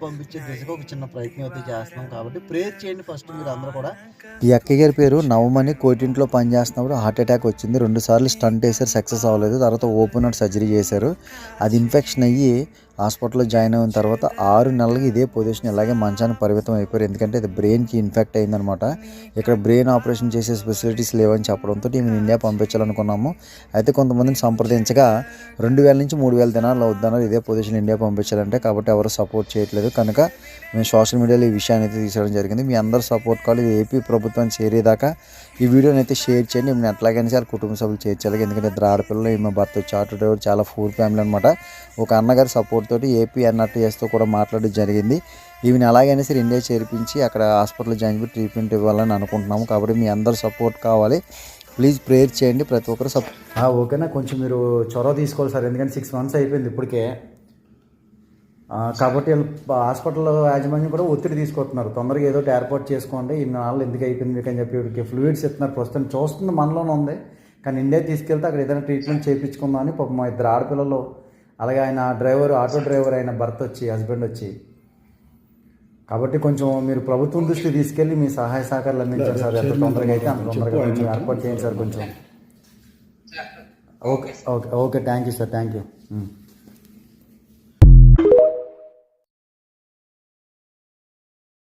పంపించే దిశగా ఒక చిన్న ప్రయత్నం అయితే చేస్తున్నాం కాబట్టి ప్రేయర్ చేయండి ఫస్ట్ మీరు అందరూ కూడా. ఈ అక్కయ్య గారి పేరు నవమని. కోటింట్లో పనిచేస్తున్నప్పుడు హార్ట్ అటాక్ వచ్చింది. 2 సార్లు స్టంట్ వేశారు, సక్సెస్ అవ్వలేదు. తర్వాత ఓపెన్ హార్ట్ సర్జరీ చేశారు. అది ఇన్ఫెక్షన్ అయ్యి హాస్పిటల్లో జాయిన్ అయిన తర్వాత 6 నెలలకి ఇదే పొజిషన్ ఇలాగే మంచానికి పరిమితం అయిపోయారు. ఎందుకంటే ఇది బ్రెయిన్కి ఇన్ఫెక్ట్ అయిందనమాట. ఇక్కడ బ్రెయిన్ ఆపరేషన్ చేసే ఫెసిలిటీస్ లేవని చెప్పడంతో మేము ఇండియా పంపించాలనుకున్నాము. అయితే కొంతమందిని సంప్రదించగా 2000 నుంచి 3000 దినాలు అవుతున్నారు ఇదే పొజిషన్ ఇండియా పంపించాలంటే. కాబట్టి ఎవరు సపోర్ట్ చేయట్లేదు కనుక మేము సోషల్ మీడియాలో ఈ విషయాన్ని అయితే తీసుకోవడం జరిగింది. మీ అందరూ సపోర్ట్ కావాలి. ఇది ఏపీ ప్రభుత్వాన్ని చేరేదాకా ఈ వీడియోని అయితే షేర్ చేయండి. మేము ఎట్లాగైనా సార్ కుటుంబ సభ్యులు చేర్చాలి. ఎందుకంటే ఇద్దరు ఆడపిల్లలు, మా భర్త వచ్చి ఆటో డ్రైవర్, చాలా పూర్ ఫ్యామిలీ అనమాట. ఒక అన్నగారి సపోర్ట్ తోటి ఏపీ ఎన్ఆర్టీఎస్తో కూడా మాట్లాడడం జరిగింది. ఈమెను ఎలాగైనా సరే ఇండియా చేర్పించి అక్కడ హాస్పిటల్లో జాయిన్ చేసి ట్రీట్మెంట్ ఇవ్వాలని అనుకుంటున్నాము. కాబట్టి మీ అందరూ సపోర్ట్ కావాలి. ప్లీజ్ ప్రేయర్ చేయండి ప్రతి ఒక్కరు ఓకేనా. కొంచెం మీరు చొరవ తీసుకోవాలి సార్, ఎందుకంటే 6 months అయిపోయింది ఇప్పటికే. కాబట్టి హాస్పిటల్ యాజమాన్యం కూడా ఒత్తిడి తీసుకొస్తున్నారు, తొందరగా ఏదో ఏర్పాటు చేసుకోండి, ఇన్ని నాళ్ళు ఎందుకు అయిపోయింది మీకు అని చెప్పి వీడికి ఫ్లూయిడ్స్ ఇస్తున్నారు. ప్రస్తుతం చూస్తుంది మనలోనే ఉంది, కానీ ఇండియా తీసుకెళ్తే అక్కడ ఏదైనా ట్రీట్మెంట్ చేయించుకుందాం అని పాపం మా 2 ఆడపిల్లలు, అలాగే ఆయన డ్రైవర్, ఆటో డ్రైవర్ అయిన భర్త వచ్చి, హస్బెండ్ వచ్చి. కాబట్టి కొంచెం మీరు ప్రభుత్వం దృష్టి తీసుకెళ్ళి మీ సహాయ సహకారాలు అందించారు సార్. ఎంత తొందరగా అయితే అంత తొందరగా కొంచెం ఏర్పాటు చేయండి సార్ కొంచెం. Okay okay okay thank you sir, thank you.